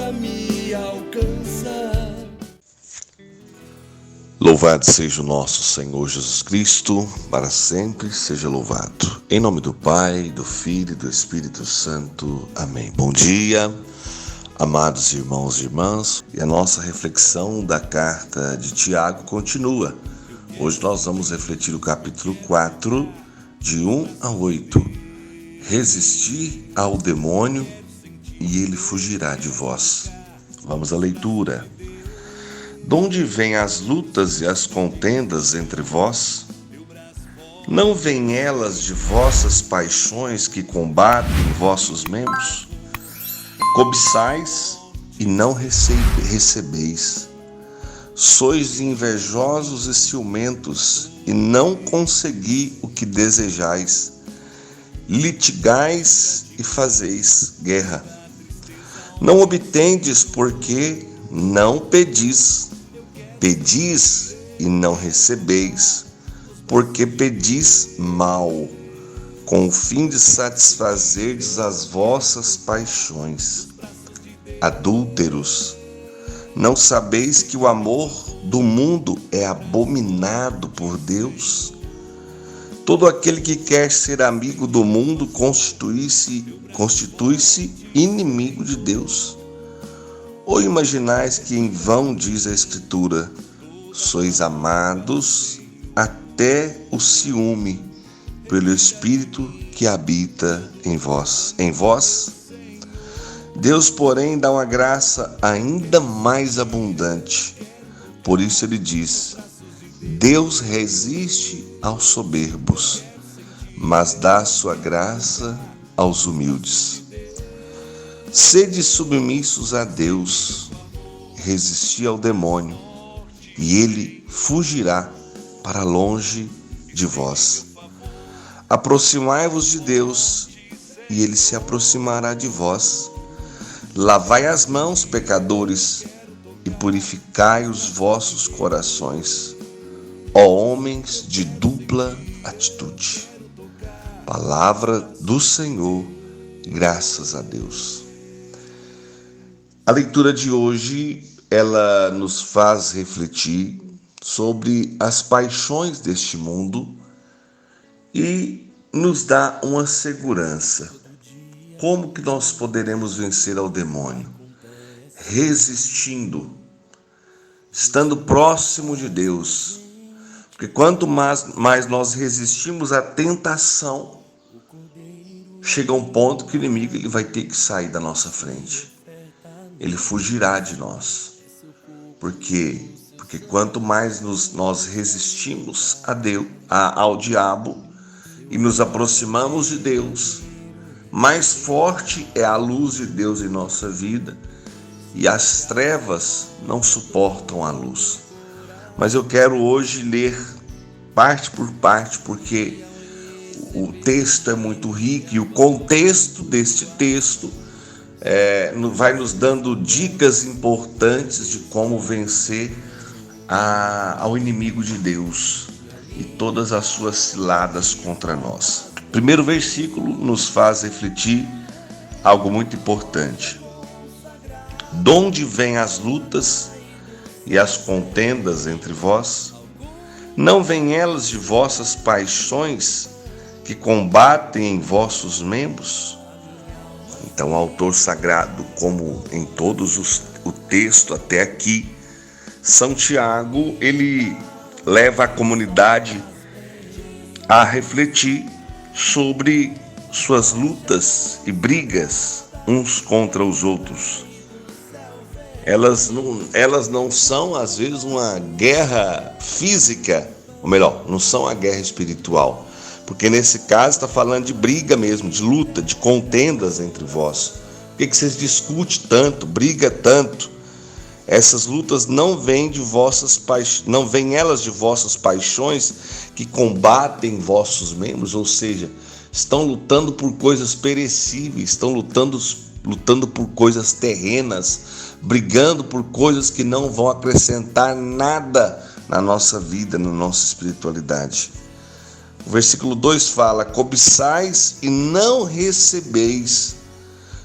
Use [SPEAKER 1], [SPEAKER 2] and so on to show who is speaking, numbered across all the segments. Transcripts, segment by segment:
[SPEAKER 1] pra me alcançar.
[SPEAKER 2] Louvado seja o nosso Senhor Jesus Cristo, para sempre seja louvado. Em nome do Pai, do Filho e do Espírito Santo. Amém. Bom dia, amados irmãos e irmãs. E a nossa reflexão da carta de Tiago continua. Hoje nós vamos refletir o capítulo 4, de 1 a 8. Resistir ao demônio e ele fugirá de vós. Vamos à leitura. Donde vêm as lutas e as contendas entre vós? Não vêm elas de vossas paixões que combatem vossos membros? Cobiçais e não recebeis. Sois invejosos e ciumentos e não consegui o que desejais. Litigais e fazeis guerra. Não obtendes porque não pedis. Pedis e não recebeis, porque pedis mal, com o fim de satisfazerdes as vossas paixões. Adúlteros, não sabeis que o amor do mundo é abominado por Deus? Todo aquele que quer ser amigo do mundo constitui-se inimigo de Deus. Ou imaginais que em vão diz a Escritura, sois amados até o ciúme pelo Espírito que habita em vós. Deus, porém, dá uma graça ainda mais abundante. Por isso ele diz, Deus resiste aos soberbos, mas dá sua graça aos humildes. Sede submissos a Deus, resisti ao demônio, e ele fugirá para longe de vós. Aproximai-vos de Deus, e ele se aproximará de vós. Lavai as mãos, pecadores, e purificai os vossos corações, ó homens de dupla atitude. Palavra do Senhor, graças a Deus. A leitura de hoje, ela nos faz refletir sobre as paixões deste mundo e nos dá uma segurança. Como que nós poderemos vencer ao demônio? Resistindo, estando próximo de Deus. Porque quanto mais nós resistimos à tentação, chega um ponto que o inimigo ele vai ter que sair da nossa frente. Ele fugirá de nós. Por quê? Porque quanto mais nós resistimos ao diabo e nos aproximamos de Deus, mais forte é a luz de Deus em nossa vida e as trevas não suportam a luz. Mas eu quero hoje ler parte por parte, porque o texto é muito rico e o contexto deste texto vai nos dando dicas importantes de como vencer ao inimigo de Deus e todas as suas ciladas contra nós. O primeiro versículo nos faz refletir algo muito importante. Donde vêm as lutas e as contendas entre vós? Não vêm elas de vossas paixões que combatem em vossos membros? Então, o autor sagrado, como em todos o texto até aqui, São Tiago, ele leva a comunidade a refletir sobre suas lutas e brigas uns contra os outros. Elas não são, às vezes, uma guerra física, ou melhor, não são a guerra espiritual. Porque nesse caso está falando de briga mesmo, de luta, de contendas entre vós. Por que vocês discutem tanto, briga tanto? Essas lutas não vêm elas de vossas paixões que combatem vossos membros, ou seja, estão lutando por coisas perecíveis, estão lutando por coisas terrenas, brigando por coisas que não vão acrescentar nada na nossa vida, na nossa espiritualidade. O versículo 2 fala, cobiçais e não recebeis,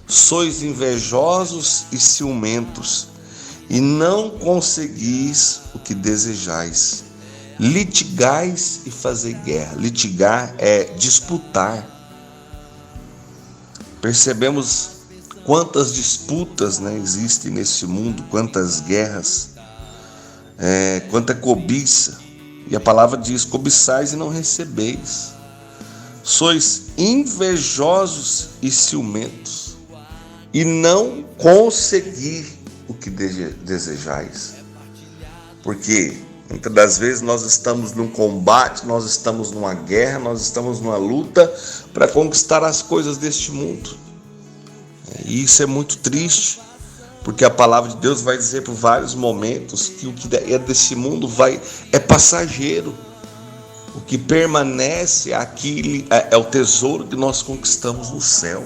[SPEAKER 2] sois invejosos e ciumentos, e não conseguis o que desejais. Litigais e fazei guerra. Litigar é disputar. Percebemos quantas disputas, existem nesse mundo, quantas guerras, quanta cobiça. E a palavra diz: cobiçais e não recebeis. Sois invejosos e ciumentos, e não conseguir o que desejais. Porque muitas das vezes nós estamos num combate, nós estamos numa guerra, nós estamos numa luta para conquistar as coisas deste mundo. E isso é muito triste, porque a palavra de Deus vai dizer por vários momentos que o que é desse mundo é passageiro. O que permanece aqui é o tesouro que nós conquistamos no céu.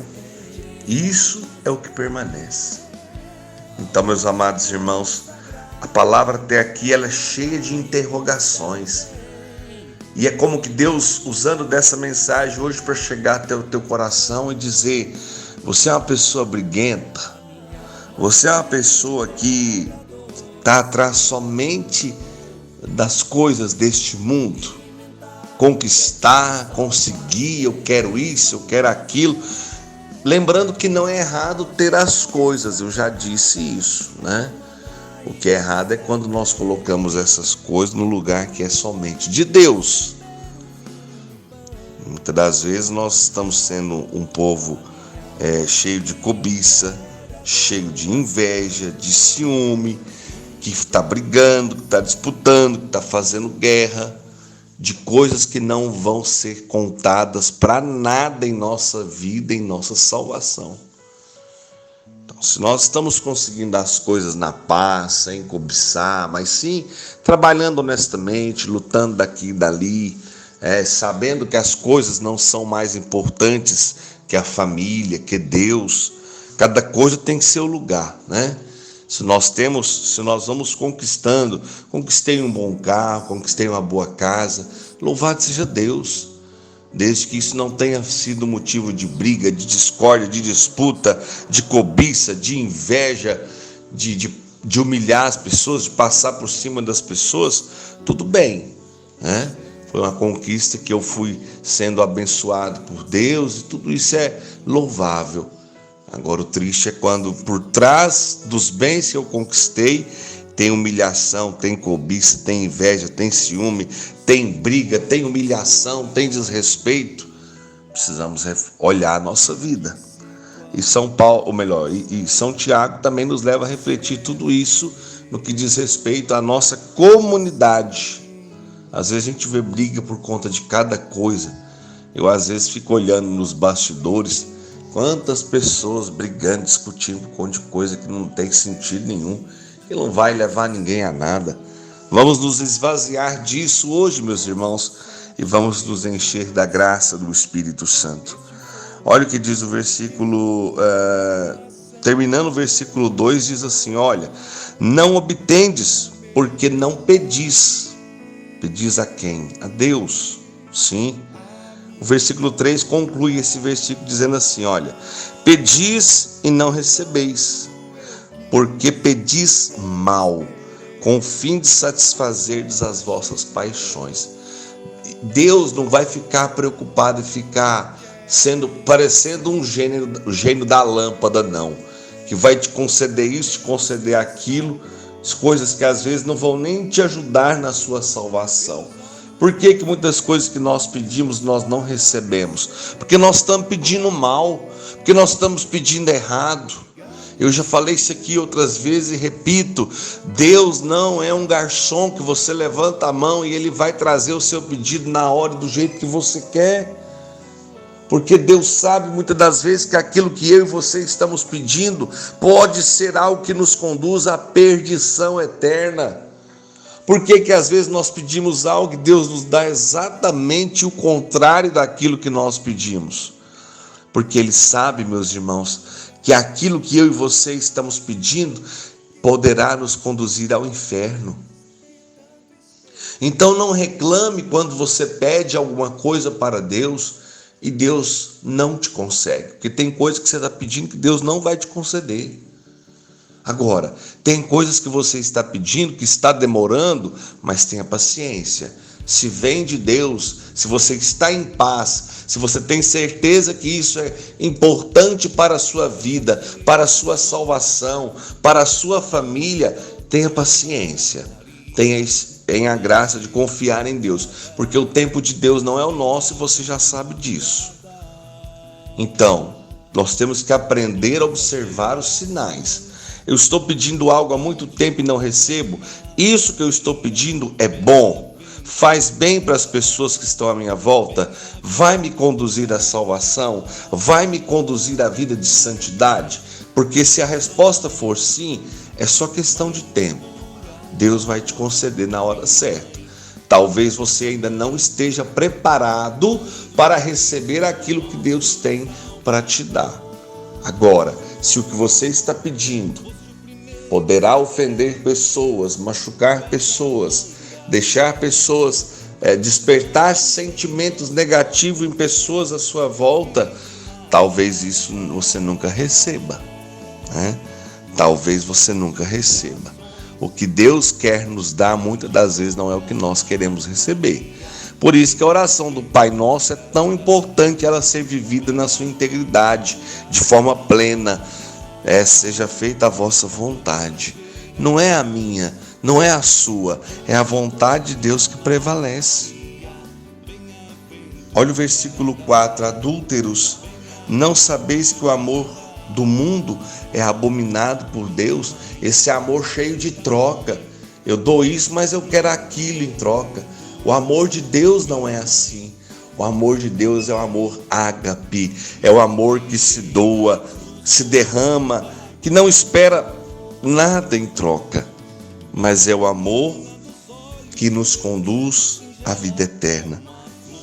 [SPEAKER 2] Isso é o que permanece. Então, meus amados irmãos, a palavra até aqui ela é cheia de interrogações. E é como que Deus, usando dessa mensagem hoje para chegar até o teu coração e dizer: você é uma pessoa briguenta, você é uma pessoa que está atrás somente das coisas deste mundo, conquistar, conseguir, eu quero isso, eu quero aquilo. Lembrando que não é errado ter as coisas, eu já disse isso, O que é errado é quando nós colocamos essas coisas no lugar que é somente de Deus. Muitas das vezes nós estamos sendo um povo cheio de cobiça, cheio de inveja, de ciúme, que está brigando, que está disputando, que está fazendo guerra, de coisas que não vão ser contadas para nada em nossa vida, em nossa salvação. Então, se nós estamos conseguindo as coisas na paz, sem cobiçar, mas sim trabalhando honestamente, lutando daqui e dali, sabendo que as coisas não são mais importantes que a família, que Deus, cada coisa tem que ser o lugar, Se nós vamos conquistando, conquistei um bom carro, conquistei uma boa casa, louvado seja Deus, desde que isso não tenha sido motivo de briga, de discórdia, de disputa, de cobiça, de inveja, de humilhar as pessoas, de passar por cima das pessoas, tudo bem, Foi uma conquista que eu fui sendo abençoado por Deus e tudo isso é louvável. Agora o triste é quando por trás dos bens que eu conquistei tem humilhação, tem cobiça, tem inveja, tem ciúme, tem briga, tem humilhação, tem desrespeito. Precisamos olhar a nossa vida. E São Tiago também nos leva a refletir tudo isso no que diz respeito à nossa comunidade. Às vezes a gente vê briga por conta de cada coisa. Eu às vezes fico olhando nos bastidores, quantas pessoas brigando, discutindo por conta de coisa que não tem sentido nenhum, que não vai levar ninguém a nada. Vamos nos esvaziar disso hoje, meus irmãos, e vamos nos encher da graça do Espírito Santo. Olha o que diz o versículo, terminando o versículo 2, diz assim: olha, não obtendes, porque não pedis. Pedis a quem? A Deus, sim. O versículo 3 conclui esse versículo dizendo assim: olha, pedis e não recebeis, porque pedis mal, com o fim de satisfazerdes as vossas paixões. Deus não vai ficar preocupado e ficar parecendo um gênio da lâmpada, não, que vai te conceder isso, te conceder aquilo, coisas que às vezes não vão nem te ajudar na sua salvação. Por que muitas coisas que nós pedimos nós não recebemos? Porque nós estamos pedindo mal, porque nós estamos pedindo errado. Eu já falei isso aqui outras vezes e repito: Deus não é um garçom que você levanta a mão e Ele vai trazer o seu pedido na hora, do jeito que você quer. Porque Deus sabe muitas das vezes que aquilo que eu e você estamos pedindo pode ser algo que nos conduz à perdição eterna. Por que às vezes nós pedimos algo e Deus nos dá exatamente o contrário daquilo que nós pedimos? Porque Ele sabe, meus irmãos, que aquilo que eu e você estamos pedindo poderá nos conduzir ao inferno. Então não reclame quando você pede alguma coisa para Deus e Deus não te consegue. Porque tem coisas que você está pedindo que Deus não vai te conceder. Agora, tem coisas que você está pedindo, que está demorando, mas tenha paciência. Se vem de Deus, se você está em paz, se você tem certeza que isso é importante para a sua vida, para a sua salvação, para a sua família, tenha paciência. Tenha a graça de confiar em Deus, porque o tempo de Deus não é o nosso e você já sabe disso. Então, nós temos que aprender a observar os sinais. Eu estou pedindo algo há muito tempo e não recebo. Isso que eu estou pedindo é bom, faz bem para as pessoas que estão à minha volta, vai me conduzir à salvação, vai me conduzir à vida de santidade, porque se a resposta for sim, é só questão de tempo. Deus vai te conceder na hora certa. Talvez você ainda não esteja preparado para receber aquilo que Deus tem para te dar. Agora, se o que você está pedindo poderá ofender pessoas, machucar pessoas, deixar pessoas, despertar sentimentos negativos em pessoas à sua volta, talvez isso você nunca receba, né? Talvez você nunca receba. O que Deus quer nos dar, muitas das vezes, não é o que nós queremos receber. Por isso que a oração do Pai Nosso é tão importante ela ser vivida na sua integridade, de forma plena. Seja feita a vossa vontade. Não é a minha, não é a sua, é a vontade de Deus que prevalece. Olha o versículo 4, adúlteros, não sabeis que o amor do mundo é abominado por Deus? Esse amor cheio de troca. Eu dou isso, mas eu quero aquilo em troca. O amor de Deus não é assim. O amor de Deus é o amor ágape, é o amor que se doa, se derrama, que não espera nada em troca, mas é o amor que nos conduz à vida eterna.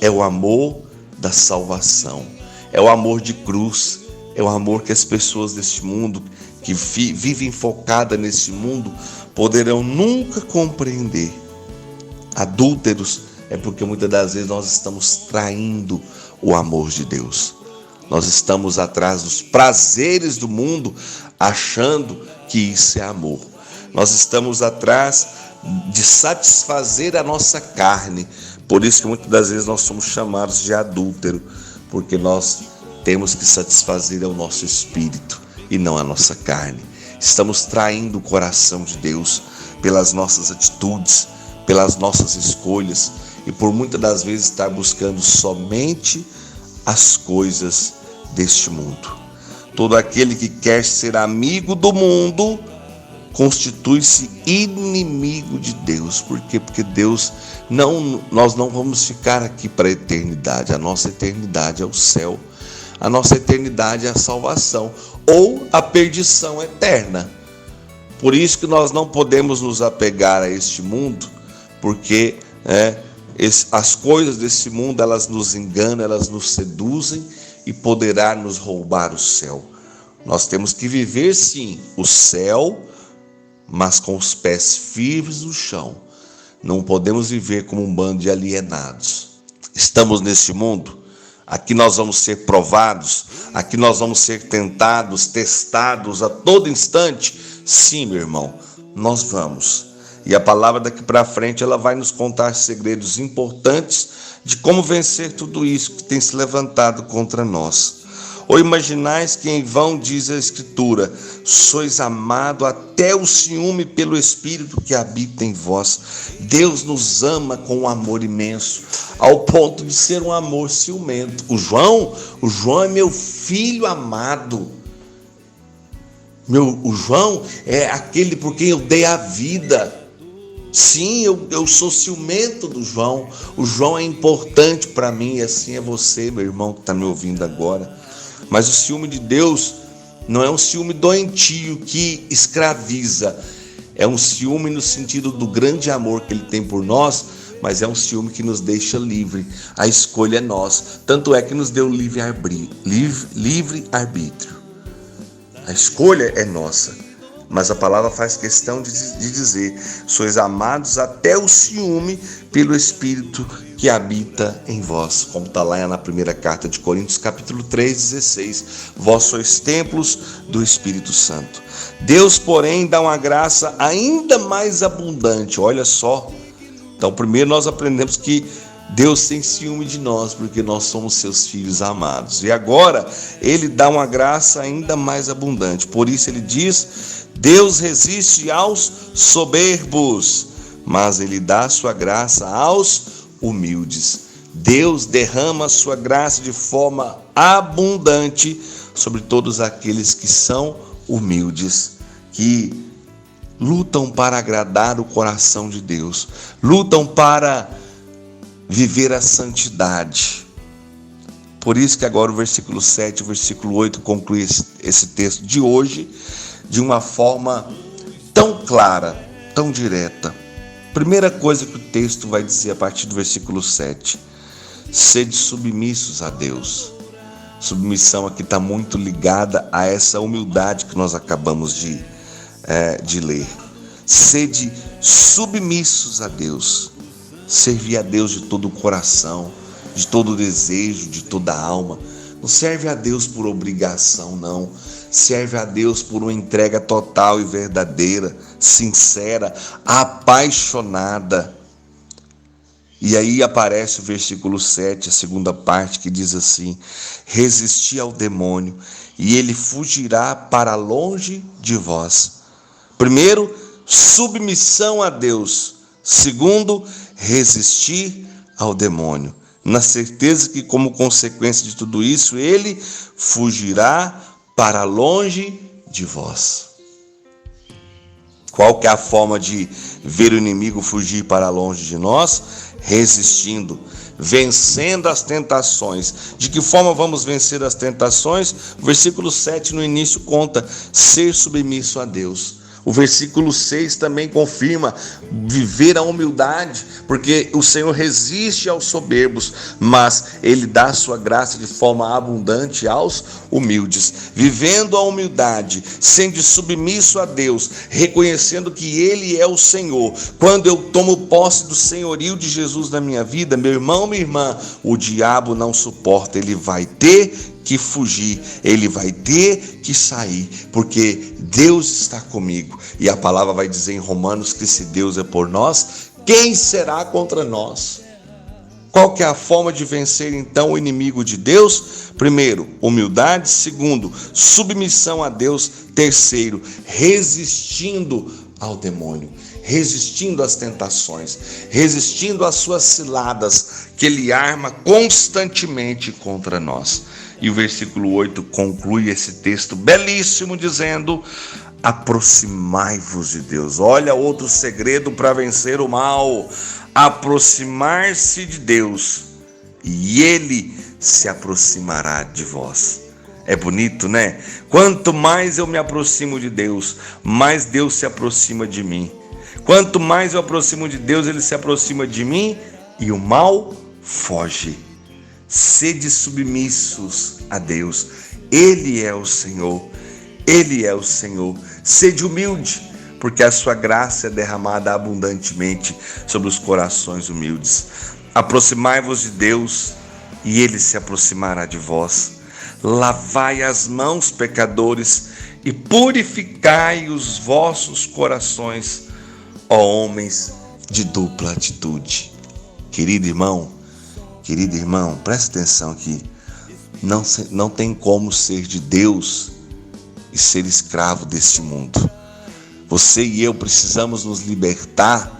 [SPEAKER 2] É o amor da salvação, é o amor de cruz, é o amor que as pessoas deste mundo, que vivem focadas nesse mundo, poderão nunca compreender. Adúlteros é porque muitas das vezes nós estamos traindo o amor de Deus. Nós estamos atrás dos prazeres do mundo, achando que isso é amor. Nós estamos atrás de satisfazer a nossa carne. Por isso que muitas das vezes nós somos chamados de adúltero, porque nós temos que satisfazer o nosso espírito e não a nossa carne. Estamos traindo o coração de Deus pelas nossas atitudes, pelas nossas escolhas e por muitas das vezes estar buscando somente as coisas deste mundo. Todo aquele que quer ser amigo do mundo constitui-se inimigo de Deus. Por quê? Porque nós não vamos ficar aqui para a eternidade. A nossa eternidade é o céu. A nossa eternidade é a salvação ou a perdição eterna. Por isso que nós não podemos nos apegar a este mundo, porque as coisas desse mundo, elas nos enganam, elas nos seduzem e poderá nos roubar o céu. Nós temos que viver sim o céu, mas com os pés firmes no chão. Não podemos viver como um bando de alienados. Estamos neste mundo, aqui nós vamos ser provados, aqui nós vamos ser tentados, testados a todo instante. Sim, meu irmão, nós vamos. E a palavra daqui para frente, ela vai nos contar segredos importantes de como vencer tudo isso que tem se levantado contra nós. Ou imaginais que em vão diz a Escritura, sois amado até o ciúme pelo Espírito que habita em vós. Deus nos ama com um amor imenso, ao ponto de ser um amor ciumento. O João é meu filho amado. O João é aquele por quem eu dei a vida. Sim, eu sou ciumento do João. O João é importante para mim, e assim é você, meu irmão, que está me ouvindo agora. Mas o ciúme de Deus não é um ciúme doentio que escraviza. É um ciúme no sentido do grande amor que Ele tem por nós, mas é um ciúme que nos deixa livre. A escolha é nossa. Tanto é que nos deu livre arbítrio. A escolha é nossa. Mas a palavra faz questão de dizer, sois amados até o ciúme pelo Espírito que que habita em vós, como está lá na primeira carta de Coríntios, capítulo 3:16, vós sois templos do Espírito Santo. Deus, porém, dá uma graça ainda mais abundante, olha só. Então, primeiro nós aprendemos que Deus tem ciúme de nós, porque nós somos seus filhos amados. E agora, Ele dá uma graça ainda mais abundante. Por isso Ele diz, Deus resiste aos soberbos, mas Ele dá a sua graça aos humildes. Deus derrama a sua graça de forma abundante sobre todos aqueles que são humildes, que lutam para agradar o coração de Deus, lutam para viver a santidade. Por isso que agora o versículo 7 e o versículo 8 conclui esse texto de hoje de uma forma tão clara, tão direta. Primeira coisa que o texto vai dizer a partir do versículo 7, sede submissos a Deus. Submissão aqui está muito ligada a essa humildade que nós acabamos de ler. Sede submissos a Deus. Servir a Deus de todo o coração, de todo o desejo, de toda a alma. Não serve a Deus por obrigação, não. Serve a Deus por uma entrega total e verdadeira, sincera, apaixonada. E aí aparece o versículo 7, a segunda parte, que diz assim: resisti ao demônio, e ele fugirá para longe de vós. Primeiro, submissão a Deus. Segundo, resistir ao demônio, na certeza que, como consequência de tudo isso, ele fugirá para longe de vós. Qual que é a forma de ver o inimigo fugir para longe de nós? Resistindo, vencendo as tentações. De que forma vamos vencer as tentações? O versículo 7 no início conta, ser submisso a Deus. O versículo 6 também confirma viver a humildade, porque o Senhor resiste aos soberbos, mas Ele dá a sua graça de forma abundante aos humildes. Vivendo a humildade, sendo submisso a Deus, reconhecendo que Ele é o Senhor. Quando eu tomo posse do senhorio de Jesus na minha vida, meu irmão, minha irmã, o diabo não suporta, ele vai ter que fugir, ele vai ter que sair, porque Deus está comigo. E a palavra vai dizer em Romanos que se Deus é por nós, quem será contra nós? Qual que é a forma de vencer então o inimigo de Deus? Primeiro, humildade. Segundo, submissão a Deus. Terceiro, resistindo ao demônio, resistindo às tentações, resistindo às suas ciladas que ele arma constantemente contra nós. E o versículo 8 conclui esse texto belíssimo dizendo: aproximai-vos de Deus. Olha outro segredo para vencer o mal: aproximar-se de Deus, e Ele se aproximará de vós. É bonito, né? Quanto mais eu me aproximo de Deus, mais Deus se aproxima de mim. Quanto mais eu aproximo de Deus, Ele se aproxima de mim e o mal foge. Sede submissos a Deus, Ele é o Senhor, Ele é o Senhor. Sede humilde, porque a sua graça é derramada abundantemente sobre os corações humildes. Aproximai-vos de Deus, e Ele se aproximará de vós. Lavai as mãos, pecadores, e purificai os vossos corações, ó homens de dupla atitude. Querido irmão, querido irmão, presta atenção aqui. Não tem como ser de Deus e ser escravo deste mundo. Você e eu precisamos nos libertar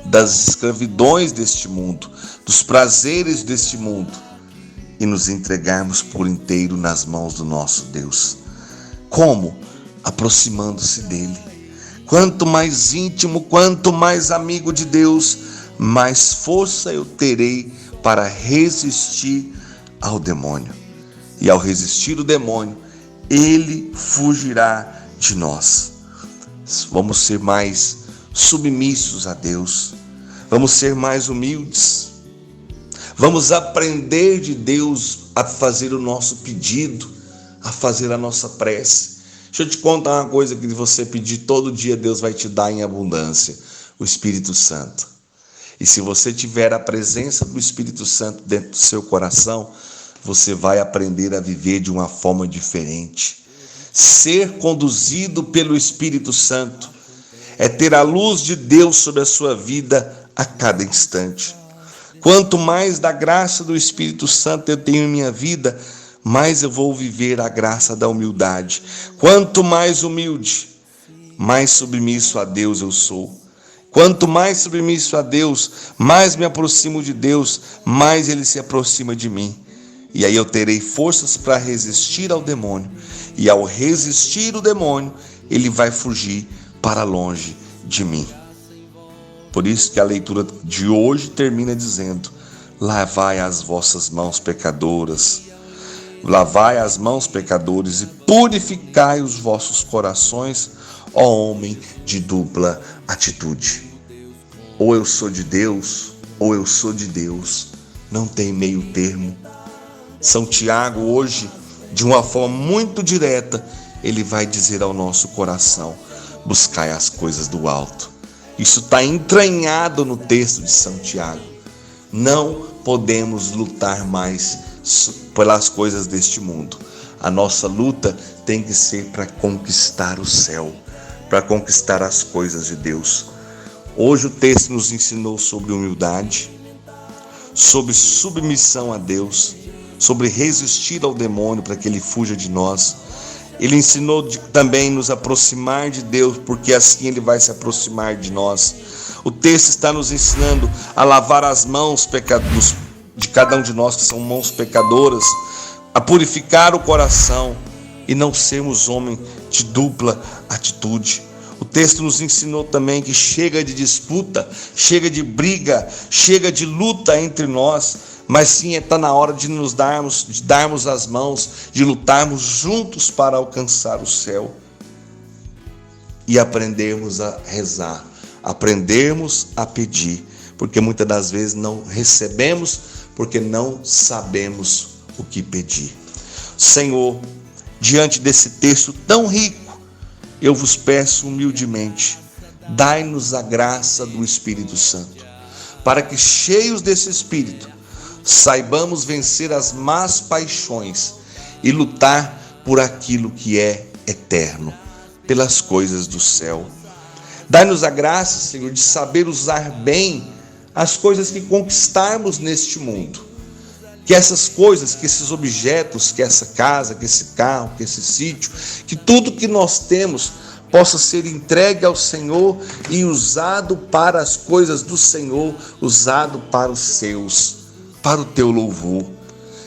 [SPEAKER 2] das escravidões deste mundo, dos prazeres deste mundo, e nos entregarmos por inteiro nas mãos do nosso Deus. Como? Aproximando-se dele. Quanto mais íntimo, quanto mais amigo de Deus, mais força eu terei para resistir ao demônio. E ao resistir o demônio, ele fugirá de nós. Vamos ser mais submissos a Deus. Vamos ser mais humildes. Vamos aprender de Deus a fazer o nosso pedido, a fazer a nossa prece. Deixa eu te contar uma coisa que você pedir todo dia, Deus vai te dar em abundância: o Espírito Santo. E se você tiver a presença do Espírito Santo dentro do seu coração, você vai aprender a viver de uma forma diferente. Ser conduzido pelo Espírito Santo é ter a luz de Deus sobre a sua vida a cada instante. Quanto mais da graça do Espírito Santo eu tenho em minha vida, mais eu vou viver a graça da humildade. Quanto mais humilde, mais submisso a Deus eu sou. Quanto mais submisso a Deus, mais me aproximo de Deus, mais Ele se aproxima de mim. E aí eu terei forças para resistir ao demônio. E ao resistir o demônio, ele vai fugir para longe de mim. Por isso que a leitura de hoje termina dizendo: lavai as vossas mãos pecadoras, lavai as mãos pecadores e purificai os vossos corações, ó homem de dupla atitude. Ou eu sou de Deus, ou eu sou de Deus. Não tem meio termo. São Tiago hoje, de uma forma muito direta, ele vai dizer ao nosso coração: buscai as coisas do alto. Isso está entranhado no texto de São Tiago. Não podemos lutar mais pelas coisas deste mundo. A nossa luta tem que ser para conquistar o céu, para conquistar as coisas de Deus. Hoje o texto nos ensinou sobre humildade, sobre submissão a Deus, sobre resistir ao demônio para que ele fuja de nós. Ele ensinou também nos aproximar de Deus, porque assim ele vai se aproximar de nós. O texto está nos ensinando a lavar as mãos de cada um de nós, que são mãos pecadoras, a purificar o coração e não sermos homens de dupla atitude. O texto nos ensinou também que chega de disputa, chega de briga, chega de luta entre nós, mas sim está na hora de darmos as mãos, de lutarmos juntos para alcançar o céu e aprendermos a rezar, aprendermos a pedir, porque muitas das vezes não recebemos porque não sabemos o que pedir. Senhor, diante desse texto tão rico, eu vos peço humildemente, dai-nos a graça do Espírito Santo, para que, cheios desse Espírito, saibamos vencer as más paixões e lutar por aquilo que é eterno, pelas coisas do céu. Dai-nos a graça, Senhor, de saber usar bem as coisas que conquistarmos neste mundo. Que essas coisas, que esses objetos, que essa casa, que esse carro, que esse sítio, que tudo que nós temos possa ser entregue ao Senhor e usado para as coisas do Senhor, usado para os seus, para o teu louvor.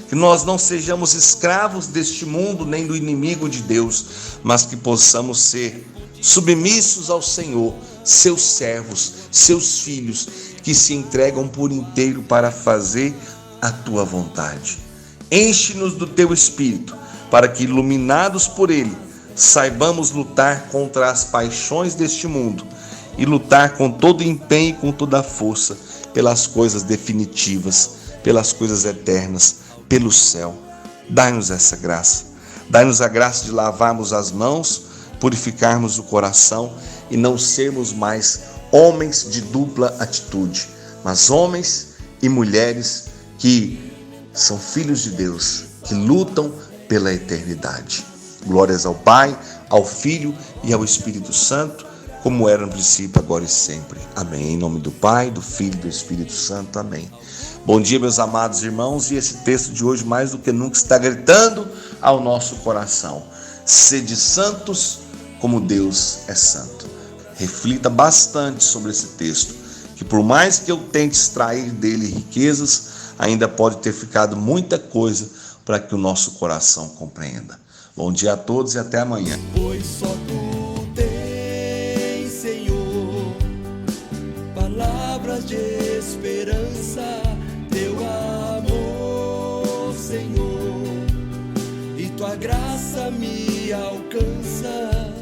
[SPEAKER 2] Que nós não sejamos escravos deste mundo, nem do inimigo de Deus, mas que possamos ser submissos ao Senhor, seus servos, seus filhos, que se entregam por inteiro para fazer a tua vontade. Enche-nos do teu Espírito, para que, iluminados por ele, saibamos lutar contra as paixões deste mundo e lutar com todo empenho e com toda a força pelas coisas definitivas, pelas coisas eternas, pelo céu. Dai-nos essa graça. Dai-nos a graça de lavarmos as mãos, purificarmos o coração e não sermos mais homens de dupla atitude, mas homens e mulheres que são filhos de Deus, que lutam pela eternidade. Glórias ao Pai, ao Filho e ao Espírito Santo, como era no princípio, agora e sempre. Amém. Em nome do Pai, do Filho e do Espírito Santo. Amém. Bom dia, meus amados irmãos, e esse texto de hoje, mais do que nunca, está gritando ao nosso coração: sede santos como Deus é santo. Reflita bastante sobre esse texto, que por mais que eu tente extrair dele riquezas, ainda pode ter ficado muita coisa para que o nosso coração compreenda. Bom dia a todos e até amanhã.
[SPEAKER 1] Pois só tu tens, Senhor, palavras de esperança, teu amor, Senhor, e tua graça me alcança.